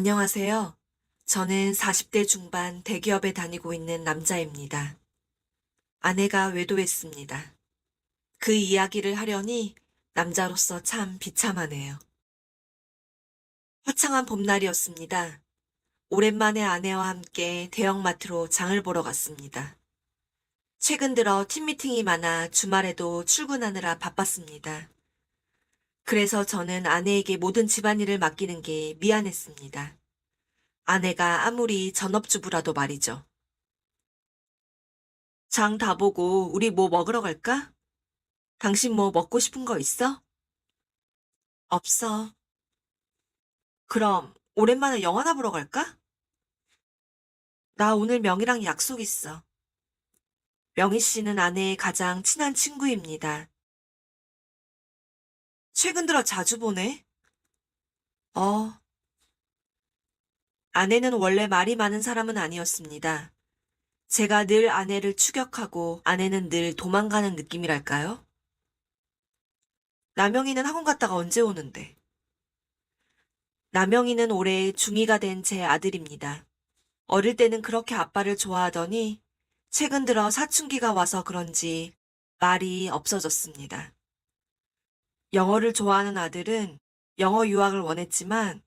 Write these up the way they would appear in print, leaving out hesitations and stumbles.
안녕하세요. 저는 40대 중반 대기업에 다니고 있는 남자입니다. 아내가 외도했습니다. 그 이야기를 하려니 남자로서 참 비참하네요. 화창한 봄날이었습니다. 오랜만에 아내와 함께 대형마트로 장을 보러 갔습니다. 최근 들어 팀미팅이 많아 주말에도 출근하느라 바빴습니다. 그래서 저는 아내에게 모든 집안일을 맡기는 게 미안했습니다. 아내가 아무리 전업주부라도 말이죠. 장 다 보고 우리 뭐 먹으러 갈까? 당신 뭐 먹고 싶은 거 있어? 없어. 그럼 오랜만에 영화나 보러 갈까? 나 오늘 명희랑 약속 있어. 명희 씨는 아내의 가장 친한 친구입니다. 최근 들어 자주 보네. 어, 아내는 원래 말이 많은 사람은 아니었습니다. 제가 늘 아내를 추격하고 아내는 늘 도망가는 느낌이랄까요? 남영이는 학원 갔다가 언제 오는데? 남영이는 올해 중2가 된 제 아들입니다. 어릴 때는 그렇게 아빠를 좋아하더니 최근 들어 사춘기가 와서 그런지 말이 없어졌습니다. 영어를 좋아하는 아들은 영어 유학을 원했지만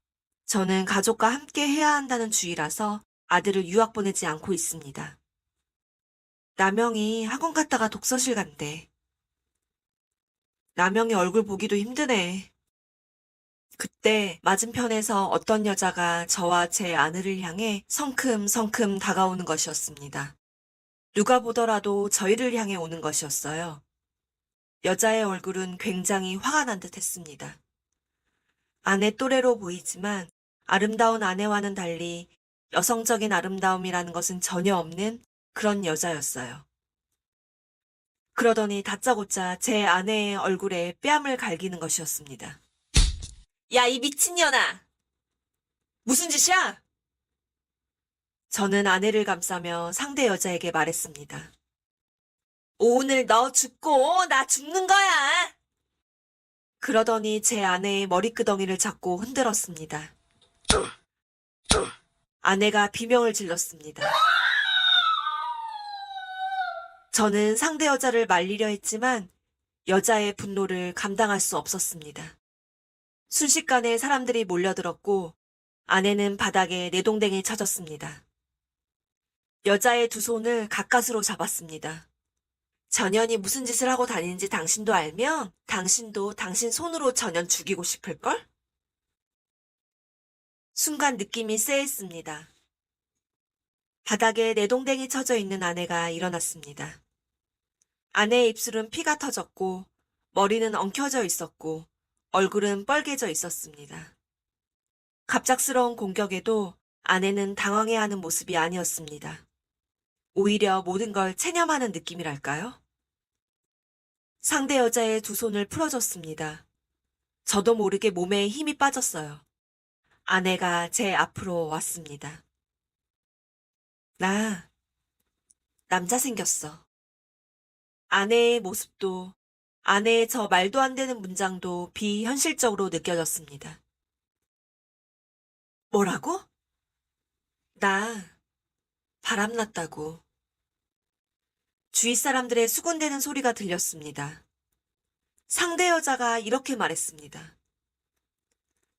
저는 가족과 함께 해야 한다는 주의라서 아들을 유학 보내지 않고 있습니다. 남영이 학원 갔다가 독서실 간대. 남영이 얼굴 보기도 힘드네. 그때 맞은편에서 어떤 여자가 저와 제 아내를 향해 성큼성큼 다가오는 것이었습니다. 누가 보더라도 저희를 향해 오는 것이었어요. 여자의 얼굴은 굉장히 화가 난 듯 했습니다. 아내 또래로 보이지만 아름다운 아내와는 달리 여성적인 아름다움이라는 것은 전혀 없는 그런 여자였어요. 그러더니 다짜고짜 제 아내의 얼굴에 뺨을 갈기는 것이었습니다. 야, 이 미친년아! 무슨 짓이야? 저는 아내를 감싸며 상대 여자에게 말했습니다. 오늘 너 죽고 나 죽는 거야! 그러더니 제 아내의 머리끄덩이를 잡고 흔들었습니다. 아내가 비명을 질렀습니다. 저는 상대 여자를 말리려 했지만 여자의 분노를 감당할 수 없었습니다. 순식간에 사람들이 몰려들었고 아내는 바닥에 내동댕이 쳐졌습니다. 여자의 두 손을 가까스로 잡았습니다. 전현이 무슨 짓을 하고 다니는지 당신도 알면 당신도 당신 손으로 전현 죽이고 싶을걸? 순간 느낌이 쎄했습니다. 바닥에 내동댕이 쳐져 있는 아내가 일어났습니다. 아내의 입술은 피가 터졌고 머리는 엉켜져 있었고 얼굴은 뻘개져 있었습니다. 갑작스러운 공격에도 아내는 당황해하는 모습이 아니었습니다. 오히려 모든 걸 체념하는 느낌이랄까요? 상대 여자의 두 손을 풀어줬습니다. 저도 모르게 몸에 힘이 빠졌어요. 아내가 제 앞으로 왔습니다. 나 남자 생겼어. 아내의 모습도 아내의 저 말도 안 되는 문장도 비현실적으로 느껴졌습니다. 뭐라고? 나 바람났다고. 주위 사람들의 수군대는 소리가 들렸습니다. 상대 여자가 이렇게 말했습니다.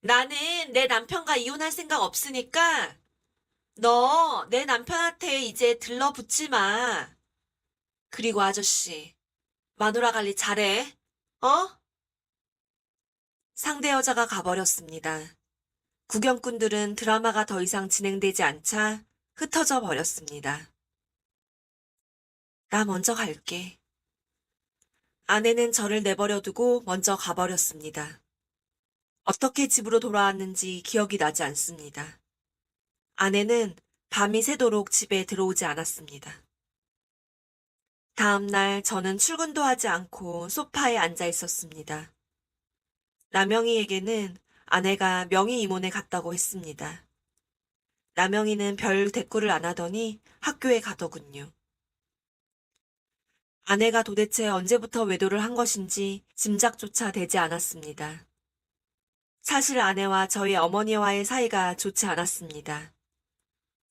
나는 내 남편과 이혼할 생각 없으니까 너 내 남편한테 이제 들러붙지 마. 그리고 아저씨, 마누라 관리 잘해. 어? 상대 여자가 가버렸습니다. 구경꾼들은 드라마가 더 이상 진행되지 않자 흩어져 버렸습니다. 나 먼저 갈게. 아내는 저를 내버려두고 먼저 가버렸습니다. 어떻게 집으로 돌아왔는지 기억이 나지 않습니다. 아내는 밤이 새도록 집에 들어오지 않았습니다. 다음 날 저는 출근도 하지 않고 소파에 앉아 있었습니다. 남영희에게는 아내가 명희 이모네 갔다고 했습니다. 남영희는 별 대꾸를 안 하더니 학교에 가더군요. 아내가 도대체 언제부터 외도를 한 것인지 짐작조차 되지 않았습니다. 사실 아내와 저희 어머니와의 사이가 좋지 않았습니다.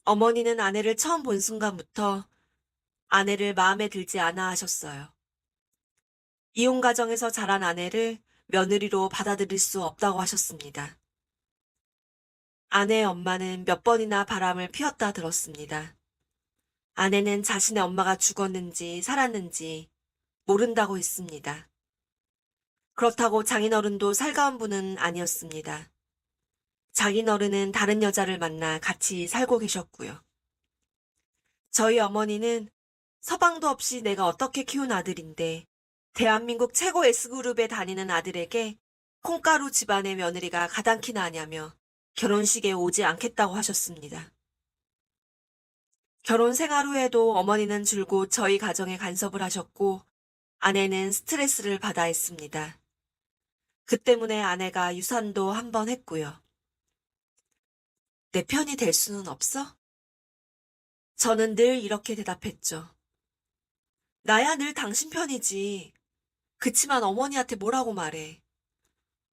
어머니는 아내를 처음 본 순간부터 아내를 마음에 들지 않아 하셨어요. 이혼 가정에서 자란 아내를 며느리로 받아들일 수 없다고 하셨습니다. 아내의 엄마는 몇 번이나 바람을 피웠다 들었습니다. 아내는 자신의 엄마가 죽었는지 살았는지 모른다고 했습니다. 그렇다고 장인어른도 살가운 분은 아니었습니다. 장인어른은 다른 여자를 만나 같이 살고 계셨고요. 저희 어머니는 서방도 없이 내가 어떻게 키운 아들인데 대한민국 최고 S그룹에 다니는 아들에게 콩가루 집안의 며느리가 가당키나 하냐며 결혼식에 오지 않겠다고 하셨습니다. 결혼 생활 후에도 어머니는 줄곧 저희 가정에 간섭을 하셨고 아내는 스트레스를 받아 했습니다. 그 때문에 아내가 유산도 한 번 했고요. 내 편이 될 수는 없어? 저는 늘 이렇게 대답했죠. 나야 늘 당신 편이지. 그치만 어머니한테 뭐라고 말해.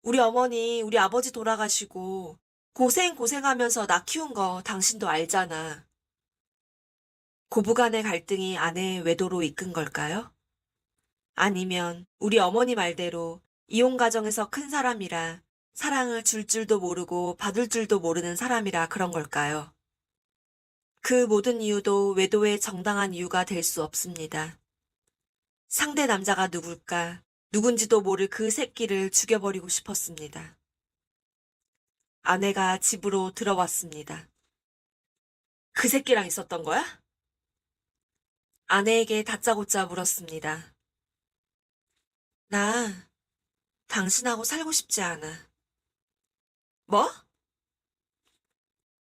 우리 어머니, 우리 아버지 돌아가시고 고생하면서 나 키운 거 당신도 알잖아. 고부간의 갈등이 아내의 외도로 이끈 걸까요? 아니면 우리 어머니 말대로 이혼 가정에서 큰 사람이라 사랑을 줄 줄도 모르고 받을 줄도 모르는 사람이라 그런 걸까요? 그 모든 이유도 외도의 정당한 이유가 될 수 없습니다. 상대 남자가 누굴까, 누군지도 모를 그 새끼를 죽여버리고 싶었습니다. 아내가 집으로 들어왔습니다. 그 새끼랑 있었던 거야? 아내에게 다짜고짜 물었습니다. 나 당신하고 살고 싶지 않아. 뭐?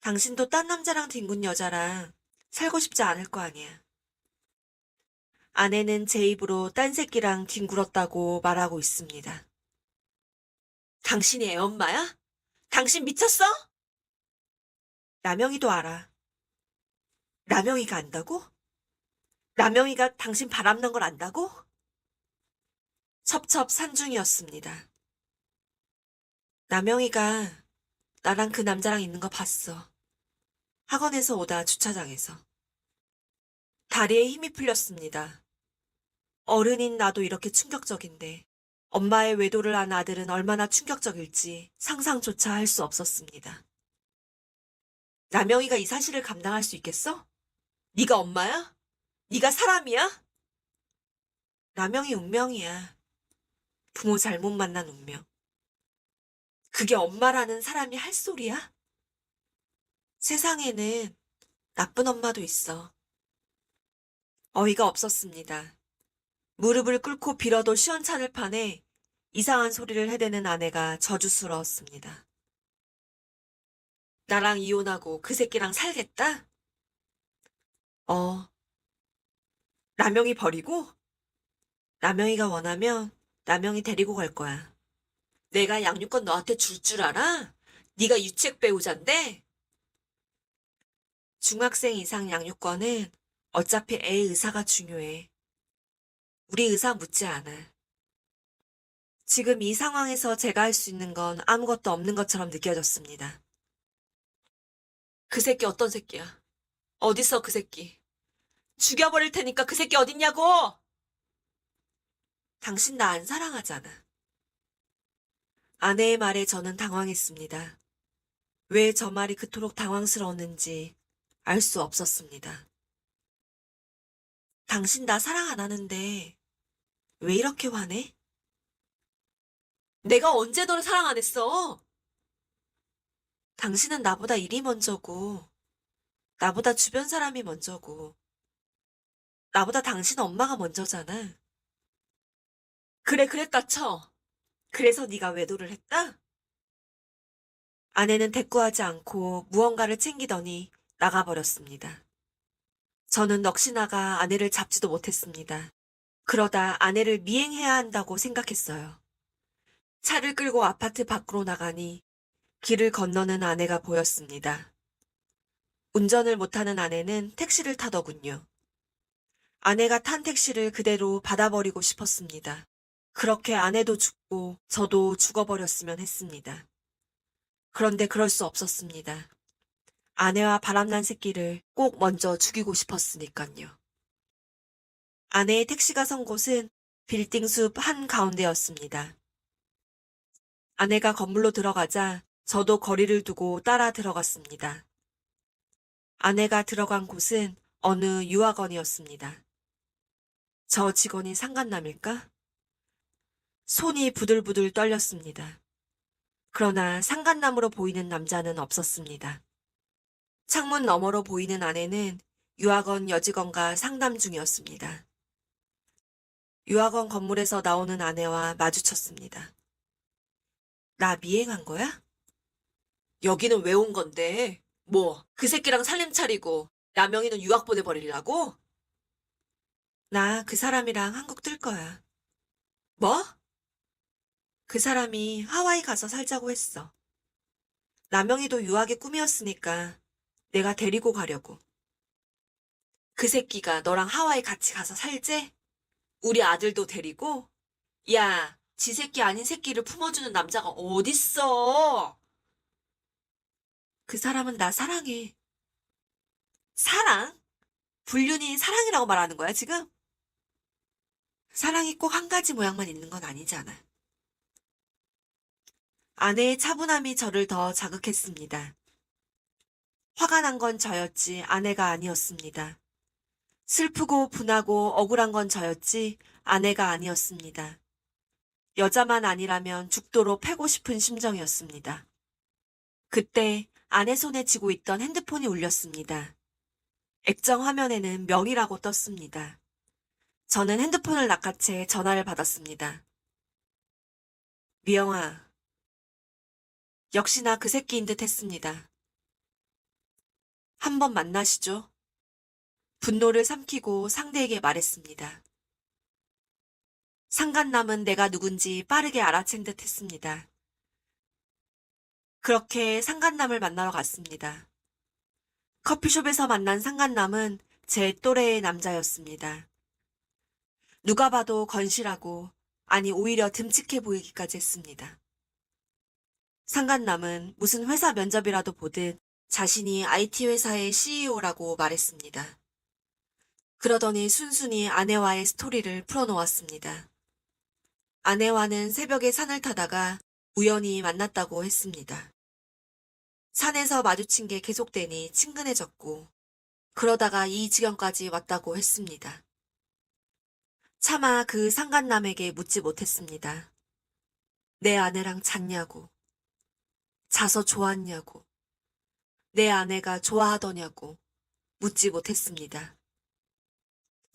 당신도 딴 남자랑 뒹군 여자랑 살고 싶지 않을 거 아니야. 아내는 제 입으로 딴 새끼랑 뒹굴었다고 말하고 있습니다. 당신이 애 엄마야? 당신 미쳤어? 남영이도 알아. 남영이가 안다고? 남영이가 당신 바람난 걸 안다고? 첩첩산중이었습니다. 남영이가 나랑 그 남자랑 있는 거 봤어. 학원에서 오다 주차장에서. 다리에 힘이 풀렸습니다. 어른인 나도 이렇게 충격적인데 엄마의 외도를 한 아들은 얼마나 충격적일지 상상조차 할 수 없었습니다. 남영이가 이 사실을 감당할 수 있겠어? 네가 엄마야? 네가 사람이야? 남영이 운명이야. 부모 잘못 만난 운명. 그게 엄마라는 사람이 할 소리야? 세상에는 나쁜 엄마도 있어. 어이가 없었습니다. 무릎을 꿇고 빌어도 시원찮을 판에 이상한 소리를 해대는 아내가 저주스러웠습니다. 나랑 이혼하고 그 새끼랑 살겠다? 어, 남영이 버리고? 남영이가 원하면 남영이 데리고 갈 거야. 내가 양육권 너한테 줄 줄 알아? 네가 유책 배우자인데? 중학생 이상 양육권은 어차피 애 의사가 중요해. 우리 의사 묻지 않아. 지금 이 상황에서 제가 할 수 있는 건 아무것도 없는 것처럼 느껴졌습니다. 그 새끼 어떤 새끼야? 어딨어 그 새끼? 죽여버릴 테니까 그 새끼 어딨냐고! 당신 나 안 사랑하잖아. 아내의 말에 저는 당황했습니다. 왜 저 말이 그토록 당황스러웠는지 알 수 없었습니다. 당신 나 사랑 안 하는데 왜 이렇게 화내? 내가 언제 너를 사랑 안 했어? 당신은 나보다 일이 먼저고, 나보다 주변 사람이 먼저고, 나보다 당신 엄마가 먼저잖아. 그래, 그랬다 쳐. 그래서 네가 외도를 했다? 아내는 대꾸하지 않고 무언가를 챙기더니 나가버렸습니다. 저는 넋이 나가 아내를 잡지도 못했습니다. 그러다 아내를 미행해야 한다고 생각했어요. 차를 끌고 아파트 밖으로 나가니 길을 건너는 아내가 보였습니다. 운전을 못하는 아내는 택시를 타더군요. 아내가 탄 택시를 그대로 받아버리고 싶었습니다. 그렇게 아내도 죽고 저도 죽어버렸으면 했습니다. 그런데 그럴 수 없었습니다. 아내와 바람난 새끼를 꼭 먼저 죽이고 싶었으니깐요. 아내의 택시가 선 곳은 빌딩 숲 한가운데였습니다. 아내가 건물로 들어가자 저도 거리를 두고 따라 들어갔습니다. 아내가 들어간 곳은 어느 유학원이었습니다. 저 직원이 상간남일까? 손이 부들부들 떨렸습니다. 그러나 상간남으로 보이는 남자는 없었습니다. 창문 너머로 보이는 아내는 유학원 여직원과 상담 중이었습니다. 유학원 건물에서 나오는 아내와 마주쳤습니다. 나 미행한 거야? 여기는 왜 온 건데? 뭐, 그 새끼랑 살림 차리고 남영이는 유학 보내버리려고? 나 그 사람이랑 한국 뜰 거야. 뭐? 그 사람이 하와이 가서 살자고 했어. 남영이도 유학의 꿈이었으니까 내가 데리고 가려고. 그 새끼가 너랑 하와이 같이 가서 살재? 우리 아들도 데리고? 야, 지 새끼 아닌 새끼를 품어주는 남자가 어딨어? 그 사람은 나 사랑해. 사랑? 불륜이 사랑이라고 말하는 거야, 지금? 사랑이 꼭 한 가지 모양만 있는 건 아니잖아. 아내의 차분함이 저를 더 자극했습니다. 화가 난 건 저였지 아내가 아니었습니다. 슬프고 분하고 억울한 건 저였지 아내가 아니었습니다. 여자만 아니라면 죽도록 패고 싶은 심정이었습니다. 그때 아내 손에 쥐고 있던 핸드폰이 울렸습니다. 액정 화면에는 명이라고 떴습니다. 저는 핸드폰을 낚아채 전화를 받았습니다. 미영아, 역시나 그 새끼인 듯 했습니다. 한번 만나시죠. 분노를 삼키고 상대에게 말했습니다. 상간남은 내가 누군지 빠르게 알아챈 듯 했습니다. 그렇게 상간남을 만나러 갔습니다. 커피숍에서 만난 상간남은 제 또래의 남자였습니다. 누가 봐도 건실하고, 아니 오히려 듬직해 보이기까지 했습니다. 상간남은 무슨 회사 면접이라도 보듯 자신이 IT 회사의 CEO라고 말했습니다. 그러더니 순순히 아내와의 스토리를 풀어놓았습니다. 아내와는 새벽에 산을 타다가 우연히 만났다고 했습니다. 산에서 마주친 게 계속되니 친근해졌고, 그러다가 이 지경까지 왔다고 했습니다. 차마 그 상간남에게 묻지 못했습니다. 내 아내랑 잤냐고, 자서 좋았냐고, 내 아내가 좋아하더냐고 묻지 못했습니다.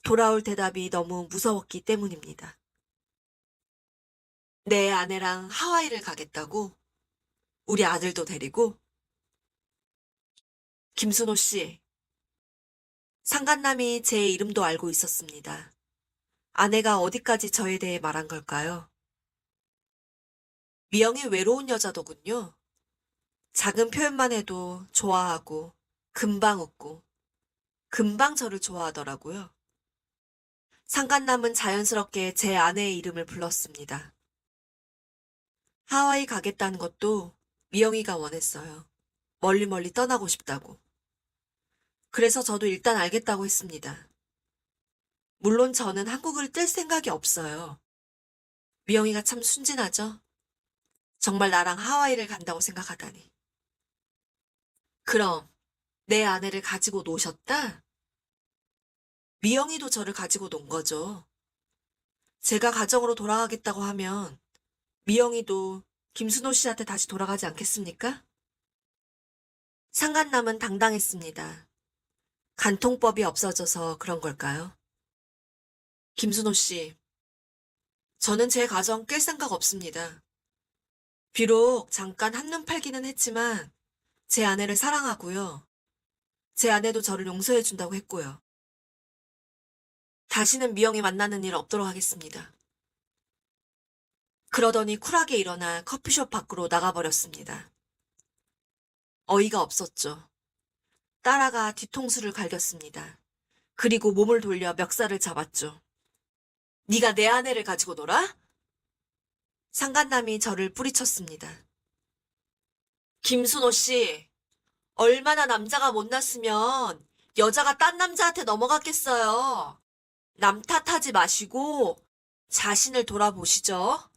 돌아올 대답이 너무 무서웠기 때문입니다. 내 아내랑 하와이를 가겠다고? 우리 아들도 데리고? 김순호 씨, 상간남이 제 이름도 알고 있었습니다. 아내가 어디까지 저에 대해 말한 걸까요? 미영이 외로운 여자더군요. 작은 표현만 해도 좋아하고, 금방 웃고, 금방 저를 좋아하더라고요. 상간남은 자연스럽게 제 아내의 이름을 불렀습니다. 하와이 가겠다는 것도 미영이가 원했어요. 멀리 떠나고 싶다고. 그래서 저도 일단 알겠다고 했습니다. 물론 저는 한국을 뜰 생각이 없어요. 미영이가 참 순진하죠? 정말 나랑 하와이를 간다고 생각하다니. 그럼 내 아내를 가지고 노셨다? 미영이도 저를 가지고 논 거죠. 제가 가정으로 돌아가겠다고 하면 미영이도 김순호 씨한테 다시 돌아가지 않겠습니까? 상간남은 당당했습니다. 간통법이 없어져서 그런 걸까요? 김순호 씨, 저는 제 가정 깰 생각 없습니다. 비록 잠깐 한눈 팔기는 했지만 제 아내를 사랑하고요. 제 아내도 저를 용서해준다고 했고요. 다시는 미영이 만나는 일 없도록 하겠습니다. 그러더니 쿨하게 일어나 커피숍 밖으로 나가버렸습니다. 어이가 없었죠. 따라가 뒤통수를 갈겼습니다. 그리고 몸을 돌려 멱살을 잡았죠. 네가 내 아내를 가지고 놀아? 상간남이 저를 뿌리쳤습니다. 김순호 씨, 얼마나 남자가 못났으면 여자가 딴 남자한테 넘어갔겠어요. 남 탓하지 마시고 자신을 돌아보시죠.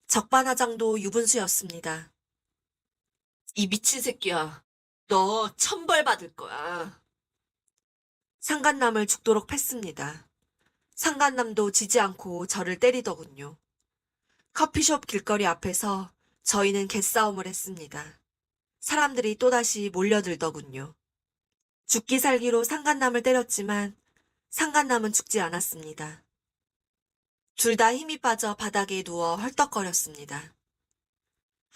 적반하장도 유분수였습니다. 이 미친 새끼야. 너 천벌 받을 거야. 상간남을 죽도록 팼습니다. 상간남도 지지 않고 저를 때리더군요. 커피숍 길거리 앞에서 저희는 개싸움을 했습니다. 사람들이 또다시 몰려들더군요. 죽기 살기로 상간남을 때렸지만 상간남은 죽지 않았습니다. 둘 다 힘이 빠져 바닥에 누워 헐떡거렸습니다.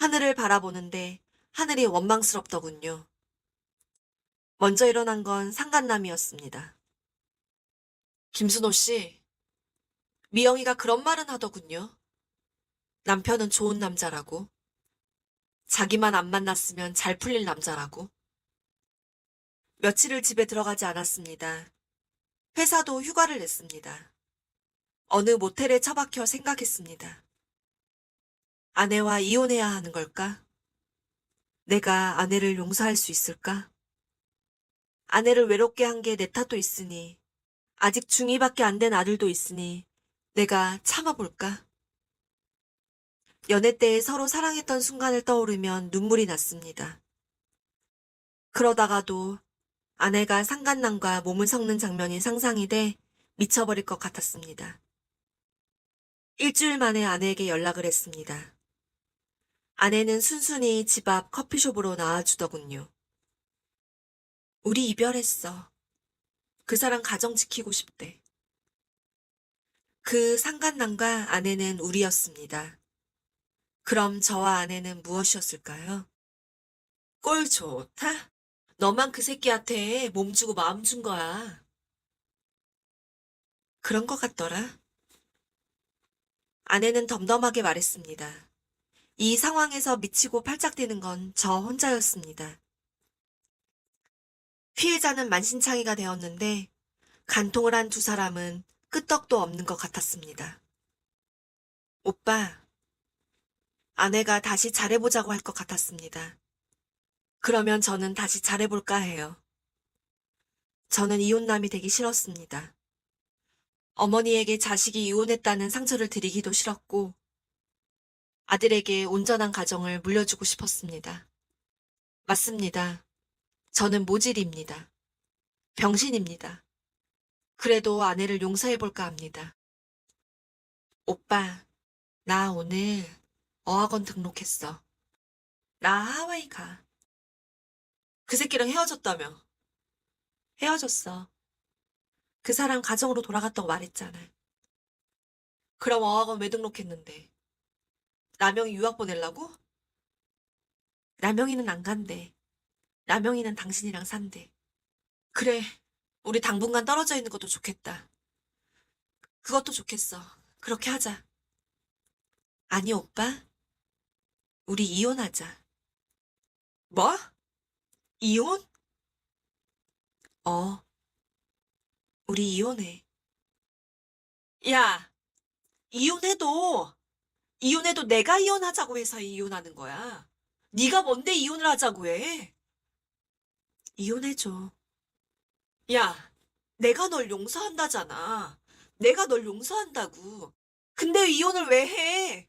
하늘을 바라보는데 하늘이 원망스럽더군요. 먼저 일어난 건 상간남이었습니다. 김순호 씨, 미영이가 그런 말은 하더군요. 남편은 좋은 남자라고. 자기만 안 만났으면 잘 풀릴 남자라고. 며칠을 집에 들어가지 않았습니다. 회사도 휴가를 냈습니다. 어느 모텔에 처박혀 생각했습니다. 아내와 이혼해야 하는 걸까? 내가 아내를 용서할 수 있을까? 아내를 외롭게 한 게 내 탓도 있으니, 아직 중2밖에 안 된 아들도 있으니, 내가 참아볼까? 연애 때 서로 사랑했던 순간을 떠오르면 눈물이 났습니다. 그러다가도 아내가 상간남과 몸을 섞는 장면이 상상이 돼 미쳐버릴 것 같았습니다. 일주일 만에 아내에게 연락을 했습니다. 아내는 순순히 집 앞 커피숍으로 나와주더군요. 우리 이별했어. 그 사람 가정 지키고 싶대. 그 상간남과 아내는 우리였습니다. 그럼 저와 아내는 무엇이었을까요? 꼴 좋다? 너만 그 새끼한테 몸 주고 마음 준 거야. 그런 것 같더라. 아내는 덤덤하게 말했습니다. 이 상황에서 미치고 팔짝 뛰는 건 저 혼자였습니다. 피해자는 만신창이가 되었는데 간통을 한 두 사람은 끄떡도 없는 것 같았습니다. 오빠, 아내가 다시 잘해보자고 할 것 같았습니다. 그러면 저는 다시 잘해볼까 해요. 저는 이혼남이 되기 싫었습니다. 어머니에게 자식이 이혼했다는 상처를 드리기도 싫었고, 아들에게 온전한 가정을 물려주고 싶었습니다. 맞습니다. 저는 모질입니다. 병신입니다. 그래도 아내를 용서해볼까 합니다. 오빠, 나 오늘 어학원 등록했어. 나 하와이 가. 그 새끼랑 헤어졌다며. 헤어졌어. 그 사람 가정으로 돌아갔다고 말했잖아. 그럼 어학원 왜 등록했는데? 남영이 유학 보내려고? 남영이는 안 간대. 남영이는 당신이랑 산대. 그래, 우리 당분간 떨어져 있는 것도 좋겠다. 그것도 좋겠어. 그렇게 하자. 아니, 오빠. 우리 이혼하자. 뭐? 이혼? 어, 우리 이혼해. 야, 이혼해도, 이혼해도 내가 이혼하자고 해서 이혼하는 거야. 네가 뭔데 이혼을 하자고 해? 이혼해줘. 야, 내가 널 용서한다잖아. 내가 널 용서한다고. 근데 이혼을 왜 해?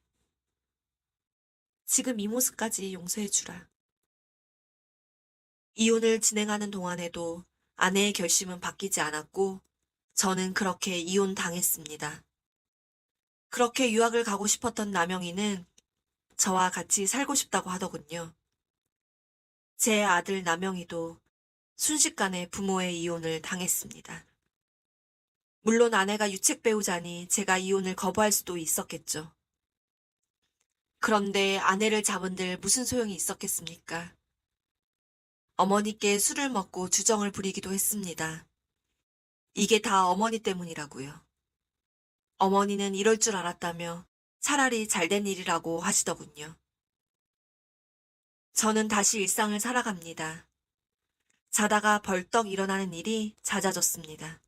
지금 이 모습까지 용서해주라. 이혼을 진행하는 동안에도 아내의 결심은 바뀌지 않았고, 저는 그렇게 이혼당했습니다. 그렇게 유학을 가고 싶었던 남영이는 저와 같이 살고 싶다고 하더군요. 제 아들 남영이도 순식간에 부모의 이혼을 당했습니다. 물론 아내가 유책 배우자니 제가 이혼을 거부할 수도 있었겠죠. 그런데 아내를 잡은들 무슨 소용이 있었겠습니까? 어머니께 술을 먹고 주정을 부리기도 했습니다. 이게 다 어머니 때문이라고요. 어머니는 이럴 줄 알았다며 차라리 잘된 일이라고 하시더군요. 저는 다시 일상을 살아갑니다. 자다가 벌떡 일어나는 일이 잦아졌습니다.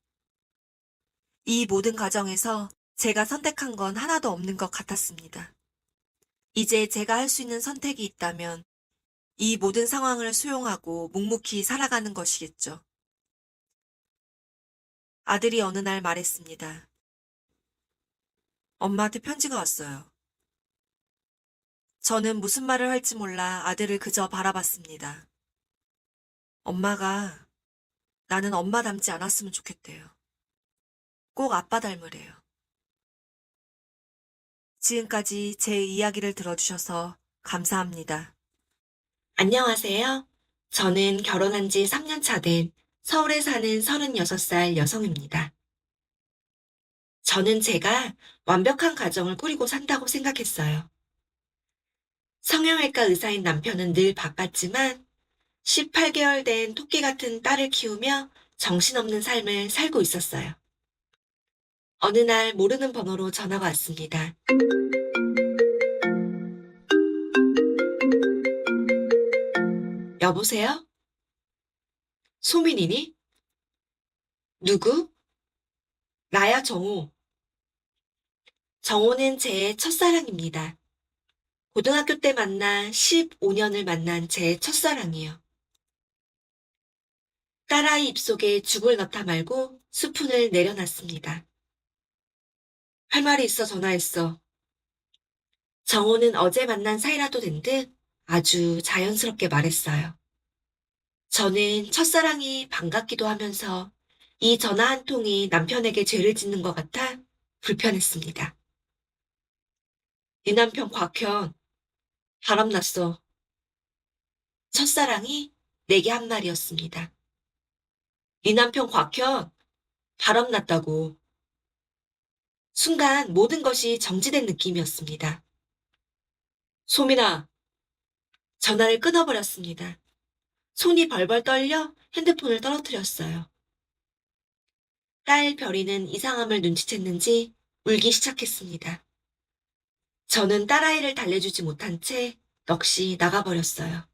이 모든 과정에서 제가 선택한 건 하나도 없는 것 같았습니다. 이제 제가 할 수 있는 선택이 있다면 이 모든 상황을 수용하고 묵묵히 살아가는 것이겠죠. 아들이 어느 날 말했습니다. 엄마한테 편지가 왔어요. 저는 무슨 말을 할지 몰라 아들을 그저 바라봤습니다. 엄마가 나는 엄마 닮지 않았으면 좋겠대요. 꼭 아빠 닮으래요. 지금까지 제 이야기를 들어주셔서 감사합니다. 안녕하세요. 저는 결혼한 지 3년 차 된 서울에 사는 36살 여성입니다. 저는 제가 완벽한 가정을 꾸리고 산다고 생각했어요. 성형외과 의사인 남편은 늘 바빴지만 18개월 된 토끼 같은 딸을 키우며 정신없는 삶을 살고 있었어요. 어느 날 모르는 번호로 전화가 왔습니다. 여보세요? 소민이니? 누구? 나야, 정호. 정호는 제 첫사랑입니다. 고등학교 때 만나 15년을 만난 제 첫사랑이요. 딸아이 입속에 죽을 넣다 말고 스푼을 내려놨습니다. 할 말이 있어 전화했어. 정호는 어제 만난 사이라도 된 듯 아주 자연스럽게 말했어요. 저는 첫사랑이 반갑기도 하면서 이 전화 한 통이 남편에게 죄를 짓는 것 같아 불편했습니다. 네 남편 곽현, 바람났어. 첫사랑이 내게 한 말이었습니다. 네 남편 곽현, 바람났다고. 순간 모든 것이 정지된 느낌이었습니다. 소민아, 전화를 끊어버렸습니다. 손이 벌벌 떨려 핸드폰을 떨어뜨렸어요. 딸 별이는 이상함을 눈치챘는지 울기 시작했습니다. 저는 딸아이를 달래주지 못한 채 넋이 나가버렸어요.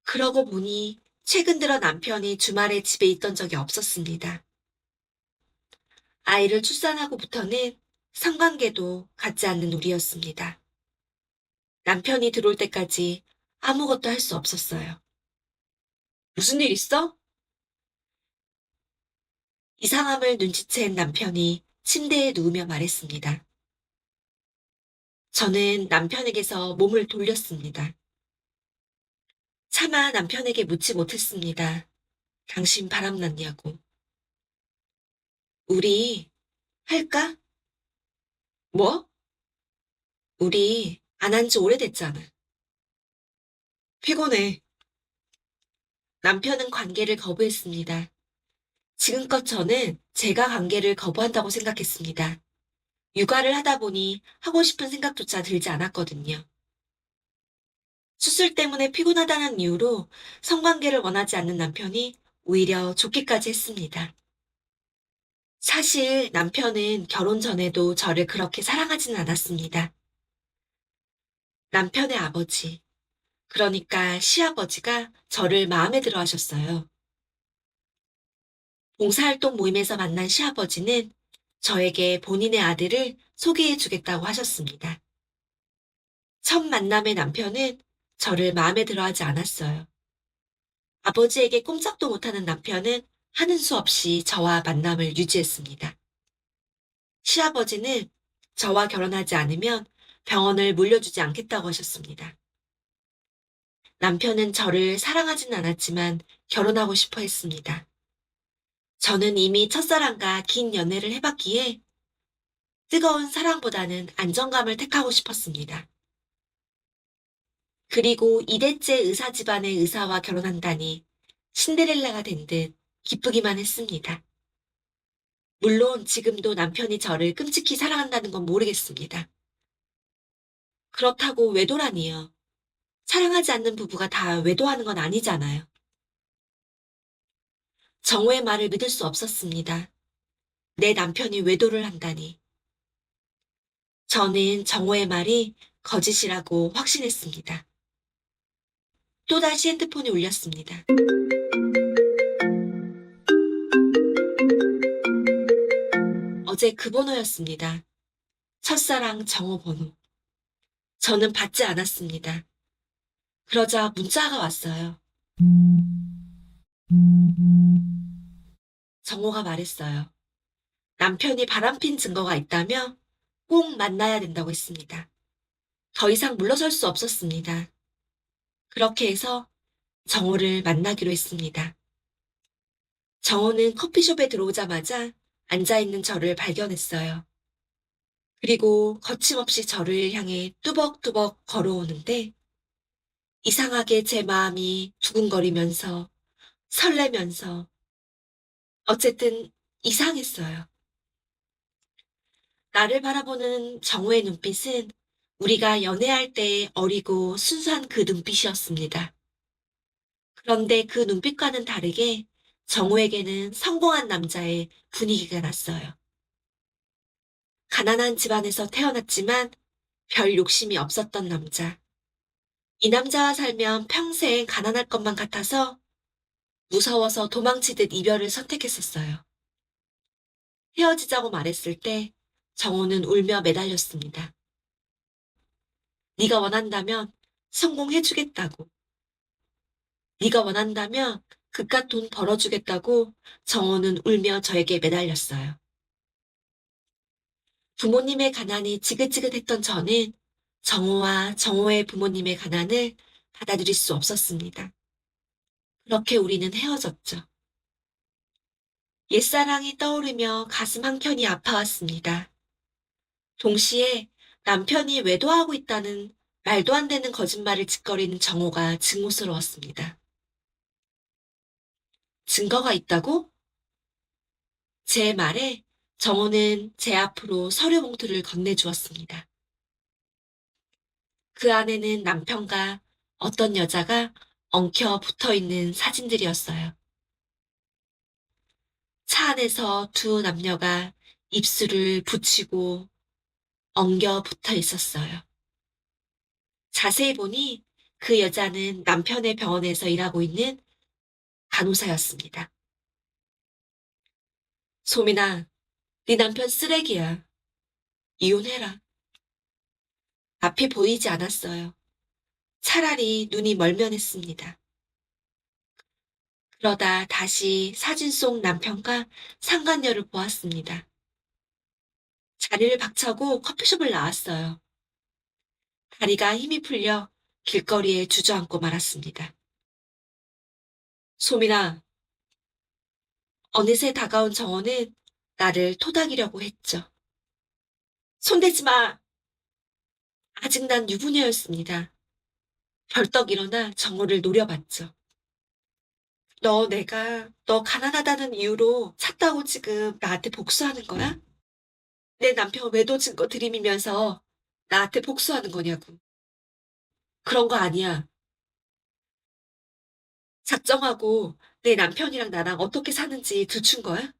그러고 보니 최근 들어 남편이 주말에 집에 있던 적이 없었습니다. 아이를 출산하고부터는 성관계도 갖지 않는 우리였습니다. 남편이 들어올 때까지 아무것도 할 수 없었어요. 무슨 일 있어? 이상함을 눈치챈 남편이 침대에 누우며 말했습니다. 저는 남편에게서 몸을 돌렸습니다. 차마 남편에게 묻지 못했습니다. 당신 바람났냐고. 우리 할까? 뭐? 우리 안 한 지 오래됐잖아. 피곤해. 남편은 관계를 거부했습니다. 지금껏 저는 제가 관계를 거부한다고 생각했습니다. 육아를 하다 보니 하고 싶은 생각조차 들지 않았거든요. 수술 때문에 피곤하다는 이유로 성관계를 원하지 않는 남편이 오히려 좋기까지 했습니다. 사실 남편은 결혼 전에도 저를 그렇게 사랑하지는 않았습니다. 남편의 아버지, 그러니까 시아버지가 저를 마음에 들어 하셨어요. 봉사활동 모임에서 만난 시아버지는 저에게 본인의 아들을 소개해 주겠다고 하셨습니다. 첫 만남의 남편은 저를 마음에 들어 하지 않았어요. 아버지에게 꼼짝도 못하는 남편은 하는 수 없이 저와 만남을 유지했습니다. 시아버지는 저와 결혼하지 않으면 병원을 물려주지 않겠다고 하셨습니다. 남편은 저를 사랑하진 않았지만 결혼하고 싶어 했습니다. 저는 이미 첫사랑과 긴 연애를 해봤기에 뜨거운 사랑보다는 안정감을 택하고 싶었습니다. 그리고 2대째 의사 집안의 의사와 결혼한다니 신데렐라가 된 듯 기쁘기만 했습니다. 물론 지금도 남편이 저를 끔찍히 사랑한다는 건 모르겠습니다. 그렇다고 외도라니요. 사랑하지 않는 부부가 다 외도하는 건 아니잖아요. 정호의 말을 믿을 수 없었습니다. 내 남편이 외도를 한다니. 저는 정호의 말이 거짓이라고 확신했습니다. 또다시 핸드폰이 울렸습니다. 어제 그 번호였습니다. 첫사랑 정호 번호. 저는 받지 않았습니다. 그러자 문자가 왔어요. 정호가 말했어요. 남편이 바람핀 증거가 있다며 꼭 만나야 된다고 했습니다. 더 이상 물러설 수 없었습니다. 그렇게 해서 정호를 만나기로 했습니다. 정호는 커피숍에 들어오자마자 앉아있는 저를 발견했어요. 그리고 거침없이 저를 향해 뚜벅뚜벅 걸어오는데 이상하게 제 마음이 두근거리면서 설레면서 어쨌든 이상했어요. 나를 바라보는 정호의 눈빛은 우리가 연애할 때 어리고 순수한 그 눈빛이었습니다. 그런데 그 눈빛과는 다르게 정호에게는 성공한 남자의 분위기가 났어요. 가난한 집안에서 태어났지만 별 욕심이 없었던 남자. 이 남자와 살면 평생 가난할 것만 같아서 무서워서 도망치듯 이별을 선택했었어요. 헤어지자고 말했을 때 정호는 울며 매달렸습니다. 네가 원한다면 성공해주겠다고. 네가 원한다면 그깟 돈 벌어주겠다고 정호는 울며 저에게 매달렸어요. 부모님의 가난이 지긋지긋했던 저는 정호와 정호의 부모님의 가난을 받아들일 수 없었습니다. 그렇게 우리는 헤어졌죠. 옛사랑이 떠오르며 가슴 한켠이 아파왔습니다. 동시에 남편이 외도하고 있다는 말도 안 되는 거짓말을 짓거리는 정호가 증오스러웠습니다. 증거가 있다고? 제 말에 정호는 제 앞으로 서류 봉투를 건네주었습니다. 그 안에는 남편과 어떤 여자가 엉켜 붙어 있는 사진들이었어요. 차 안에서 두 남녀가 입술을 붙이고 엉겨 붙어 있었어요. 자세히 보니 그 여자는 남편의 병원에서 일하고 있는 간호사였습니다. 소민아, 네 남편 쓰레기야. 이혼해라. 앞이 보이지 않았어요. 차라리 눈이 멀면했습니다. 그러다 다시 사진 속 남편과 상간녀를 보았습니다. 자리를 박차고 커피숍을 나왔어요. 다리가 힘이 풀려 길거리에 주저앉고 말았습니다. 소민아, 어느새 다가온 정호는 나를 토닥이려고 했죠. 손대지 마! 아직 난 유부녀였습니다. 벌떡 일어나 정호를 노려봤죠. 너 가난하다는 이유로 찼다고 지금 나한테 복수하는 거야? 내 남편 외도 증거 들이미면서 나한테 복수하는 거냐고. 그런 거 아니야. 작정하고 내 남편이랑 나랑 어떻게 사는지 들춘 거야?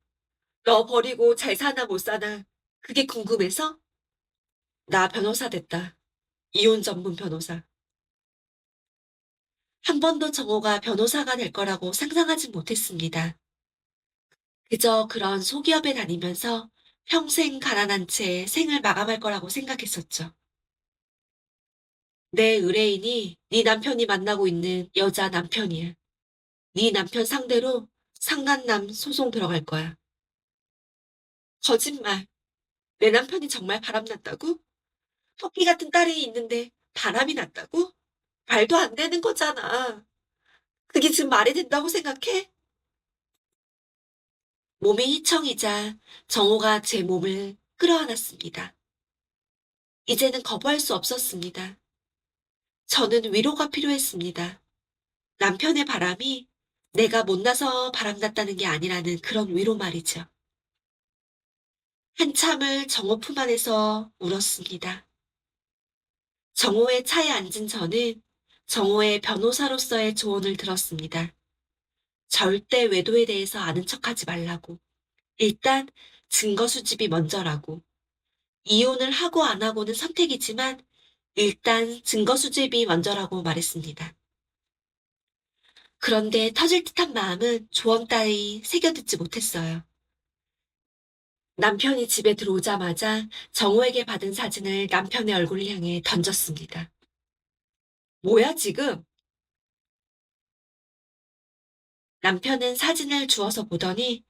너 버리고 잘 사나 못 사나 그게 궁금해서? 나 변호사 됐다. 이혼 전문 변호사. 한 번도 정호가 변호사가 될 거라고 상상하지 못했습니다. 그저 그런 소기업에 다니면서 평생 가난한 채 생을 마감할 거라고 생각했었죠. 내 의뢰인이 네 남편이 만나고 있는 여자 남편이야. 네 남편 상대로 상간남 소송 들어갈 거야. 거짓말. 내 남편이 정말 바람났다고? 토끼 같은 딸이 있는데 바람이 났다고? 말도 안 되는 거잖아. 그게 지금 말이 된다고 생각해? 몸이 휘청이자 정호가 제 몸을 끌어안았습니다. 이제는 거부할 수 없었습니다. 저는 위로가 필요했습니다. 남편의 바람이 내가 못나서 바람났다는 게 아니라는 그런 위로 말이죠. 한참을 정호 품 안에서 울었습니다. 정호의 차에 앉은 저는 정호의 변호사로서의 조언을 들었습니다. 절대 외도에 대해서 아는 척하지 말라고. 일단 증거 수집이 먼저라고. 이혼을 하고 안 하고는 선택이지만 일단 증거 수집이 먼저라고 말했습니다. 그런데 터질 듯한 마음은 조언 따위 새겨듣지 못했어요. 남편이 집에 들어오자마자 정호에게 받은 사진을 남편의 얼굴을 향해 던졌습니다. 뭐야, 지금? 남편은 사진을 주워서 보더니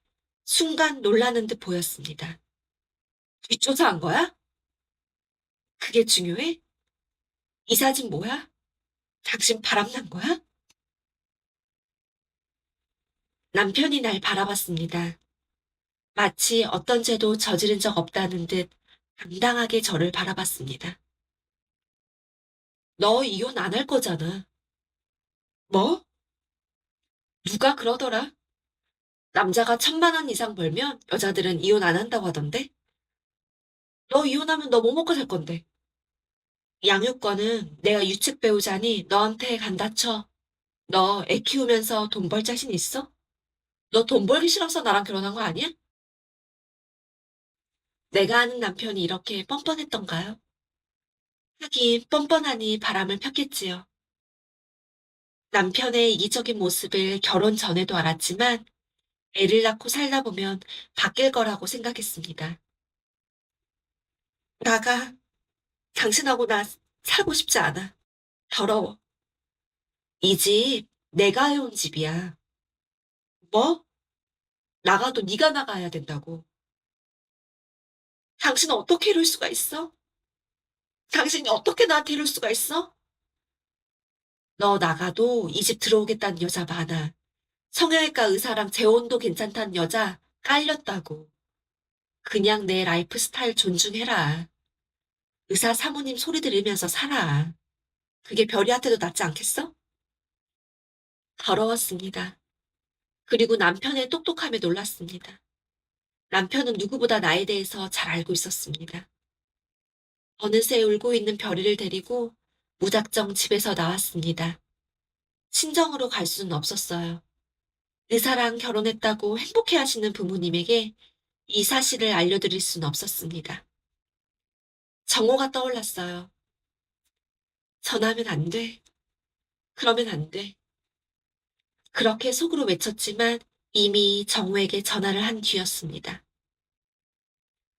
순간 놀라는 듯 보였습니다. 뒷조사한 거야? 그게 중요해? 이 사진 뭐야? 당신 바람난 거야? 남편이 날 바라봤습니다. 마치 어떤 죄도 저지른 적 없다는 듯 당당하게 저를 바라봤습니다. 너 이혼 안 할 거잖아. 뭐? 누가 그러더라? 남자가 1,000만 원 이상 벌면 여자들은 이혼 안 한다고 하던데? 너 이혼하면 너 뭐 먹고 살 건데? 양육권은 내가 유책 배우자니 너한테 간다 쳐. 너 애 키우면서 돈 벌 자신 있어? 너 돈 벌기 싫어서 나랑 결혼한 거 아니야? 내가 아는 남편이 이렇게 뻔뻔했던가요? 하긴 뻔뻔하니 바람을 폈겠지요. 남편의 이기적인 모습을 결혼 전에도 알았지만 애를 낳고 살다 보면 바뀔 거라고 생각했습니다. 나가. 당신하고 나 살고 싶지 않아. 더러워. 이 집 내가 해온 집이야. 뭐? 나가도 네가 나가야 된다고. 당신은 어떻게 이럴 수가 있어? 당신이 어떻게 나한테 이럴 수가 있어? 너 나가도 이 집 들어오겠다는 여자 많아. 성형외과 의사랑 재혼도 괜찮다는 여자 깔렸다고. 그냥 내 라이프 스타일 존중해라. 의사 사모님 소리 들으면서 살아. 그게 별이한테도 낫지 않겠어? 더러웠습니다. 그리고 남편의 똑똑함에 놀랐습니다. 남편은 누구보다 나에 대해서 잘 알고 있었습니다. 어느새 울고 있는 별이를 데리고 무작정 집에서 나왔습니다. 친정으로 갈 수는 없었어요. 의사랑 결혼했다고 행복해 하시는 부모님에게 이 사실을 알려드릴 수는 없었습니다. 정호가 떠올랐어요. 전하면 안 돼. 그러면 안 돼. 그렇게 속으로 외쳤지만 이미 정호에게 전화를 한 뒤였습니다.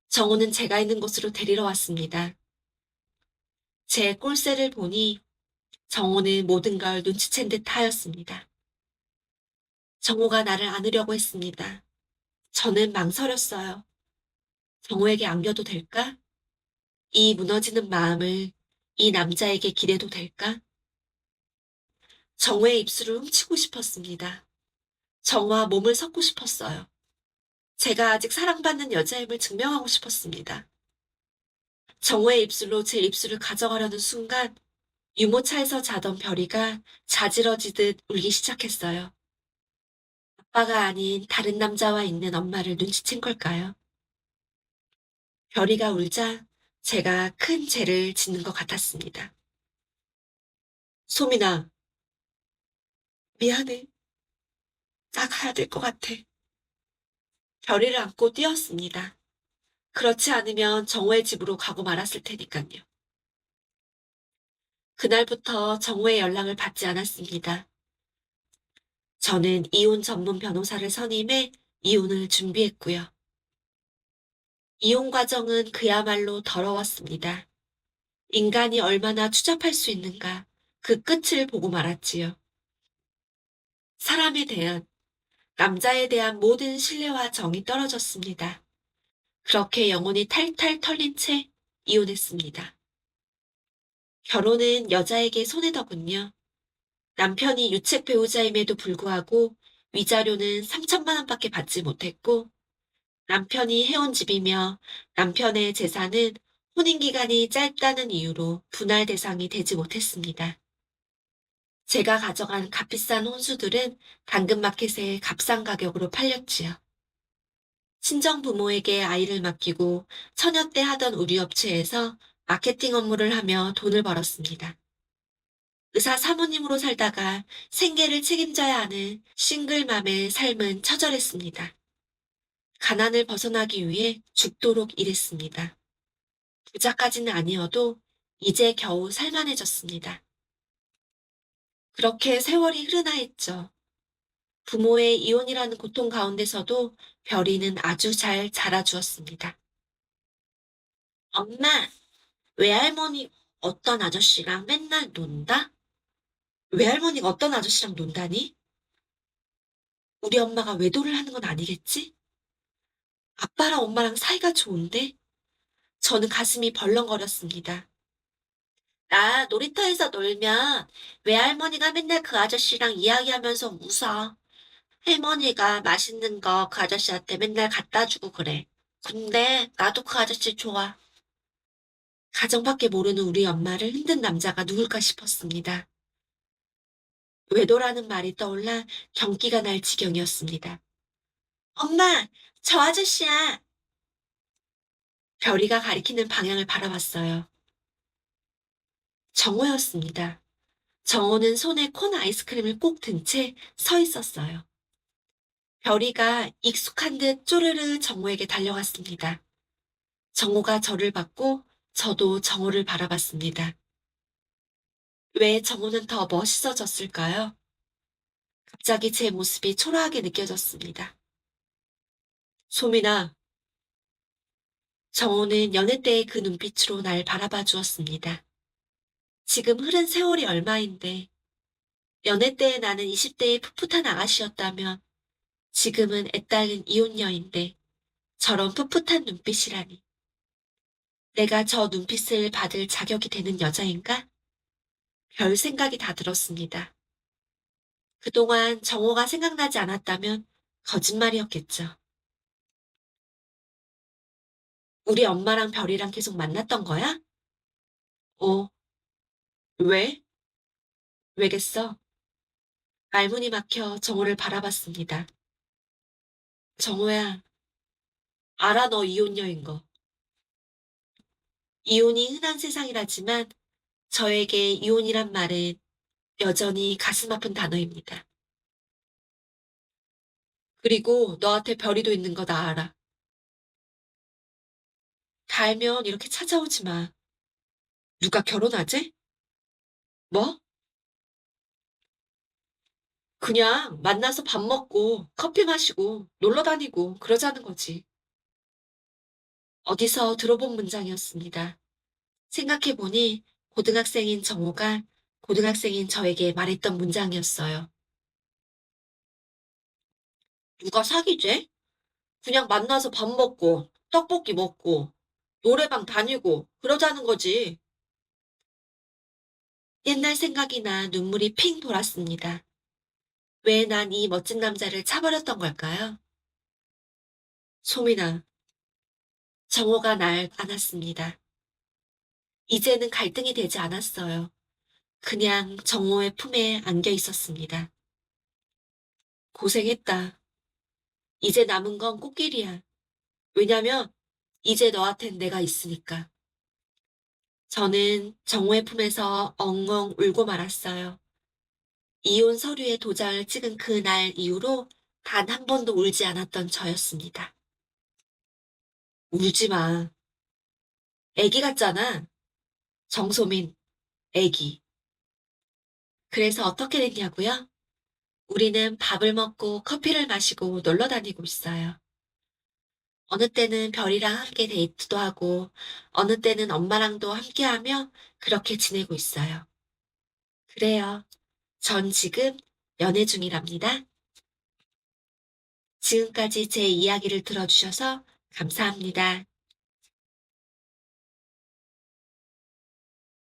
정호는 제가 있는 곳으로 데리러 왔습니다. 제 꼴새를 보니 정호는 모든 걸 눈치챈 듯 하였습니다. 정호가 나를 안으려고 했습니다. 저는 망설였어요. 정호에게 안겨도 될까? 이 무너지는 마음을 이 남자에게 기대도 될까? 정호의 입술을 훔치고 싶었습니다. 정호와 몸을 섞고 싶었어요. 제가 아직 사랑받는 여자임을 증명하고 싶었습니다. 정호의 입술로 제 입술을 가져가려는 순간 유모차에서 자던 별이가 자지러지듯 울기 시작했어요. 아빠가 아닌 다른 남자와 있는 엄마를 눈치챈 걸까요? 별이가 울자 제가 큰 죄를 짓는 것 같았습니다. 소민아, 미안해. 나 가야 될 것 같아. 별이를 안고 뛰었습니다. 그렇지 않으면 정호의 집으로 가고 말았을 테니까요. 그날부터 정호의 연락을 받지 않았습니다. 저는 이혼 전문 변호사를 선임해 이혼을 준비했고요. 이혼 과정은 그야말로 더러웠습니다. 인간이 얼마나 추잡할 수 있는가 그 끝을 보고 말았지요. 사람에 대한, 남자에 대한 모든 신뢰와 정이 떨어졌습니다. 그렇게 영혼이 탈탈 털린 채 이혼했습니다. 결혼은 여자에게 손해더군요. 남편이 유책 배우자임에도 불구하고 위자료는 3천만 원밖에 받지 못했고 남편이 해온 집이며 남편의 재산은 혼인 기간이 짧다는 이유로 분할 대상이 되지 못했습니다. 제가 가져간 값비싼 혼수들은 당근마켓에 값싼 가격으로 팔렸지요. 친정 부모에게 아이를 맡기고 처녀 때 하던 우리 업체에서 마케팅 업무를 하며 돈을 벌었습니다. 의사 사모님으로 살다가 생계를 책임져야 하는 싱글맘의 삶은 처절했습니다. 가난을 벗어나기 위해 죽도록 일했습니다. 부자까지는 아니어도 이제 겨우 살만해졌습니다. 그렇게 세월이 흐르나 했죠. 부모의 이혼이라는 고통 가운데서도 별이는 아주 잘 자라주었습니다. 엄마, 외할머니 어떤 아저씨랑 맨날 논다? 외할머니가 어떤 아저씨랑 논다니? 우리 엄마가 외도를 하는 건 아니겠지? 아빠랑 엄마랑 사이가 좋은데? 저는 가슴이 벌렁거렸습니다. 나 놀이터에서 놀면 외할머니가 맨날 그 아저씨랑 이야기하면서 웃어. 할머니가 맛있는 거 그 아저씨한테 맨날 갖다 주고 그래. 근데 나도 그 아저씨 좋아. 가정밖에 모르는 우리 엄마를 흔든 남자가 누굴까 싶었습니다. 외도라는 말이 떠올라 경기가 날 지경이었습니다. 엄마, 저 아저씨야. 별이가 가리키는 방향을 바라봤어요. 정호였습니다. 정호는 손에 콘 아이스크림을 꼭 든 채 서 있었어요. 별이가 익숙한 듯 쪼르르 정호에게 달려갔습니다. 정호가 저를 봤고 저도 정호를 바라봤습니다. 왜 정호는 더 멋있어졌을까요? 갑자기 제 모습이 초라하게 느껴졌습니다. 소민아, 정호는 연애 때의 그 눈빛으로 날 바라봐 주었습니다. 지금 흐른 세월이 얼마인데 연애 때의 나는 20대의 풋풋한 아가씨였다면 지금은 애딸린 이혼녀인데 저런 풋풋한 눈빛이라니. 내가 저 눈빛을 받을 자격이 되는 여자인가? 별 생각이 다 들었습니다. 그동안 정호가 생각나지 않았다면 거짓말이었겠죠. 우리 엄마랑 별이랑 계속 만났던 거야? 어, 왜? 왜겠어? 말문이 막혀 정호를 바라봤습니다. 정호야, 알아 너 이혼녀인 거. 이혼이 흔한 세상이라지만 저에게 이혼이란 말은 여전히 가슴 아픈 단어입니다. 그리고 너한테 별이도 있는 거 나 알아. 다 알면 이렇게 찾아오지 마. 누가 결혼하지? 뭐? 그냥 만나서 밥 먹고 커피 마시고 놀러 다니고 그러자는 거지. 어디서 들어본 문장이었습니다. 생각해보니 고등학생인 정호가 고등학생인 저에게 말했던 문장이었어요. 누가 사귀재? 그냥 만나서 밥 먹고 떡볶이 먹고 노래방 다니고 그러자는 거지. 옛날 생각이 나 눈물이 핑 돌았습니다. 왜 난 이 멋진 남자를 차버렸던 걸까요? 소민아, 정호가 날 안았습니다. 이제는 갈등이 되지 않았어요. 그냥 정호의 품에 안겨 있었습니다. 고생했다. 이제 남은 건 꽃길이야. 왜냐면 이제 너한텐 내가 있으니까. 저는 정호의 품에서 엉엉 울고 말았어요. 이혼 서류에 도장을 찍은 그날 이후로 단 한 번도 울지 않았던 저였습니다. 울지 마. 애기 같잖아. 정소민, 애기. 그래서 어떻게 됐냐고요? 우리는 밥을 먹고 커피를 마시고 놀러 다니고 있어요. 어느 때는 별이랑 함께 데이트도 하고, 어느 때는 엄마랑도 함께하며 그렇게 지내고 있어요. 그래요. 전 지금 연애 중이랍니다. 지금까지 제 이야기를 들어주셔서 감사합니다.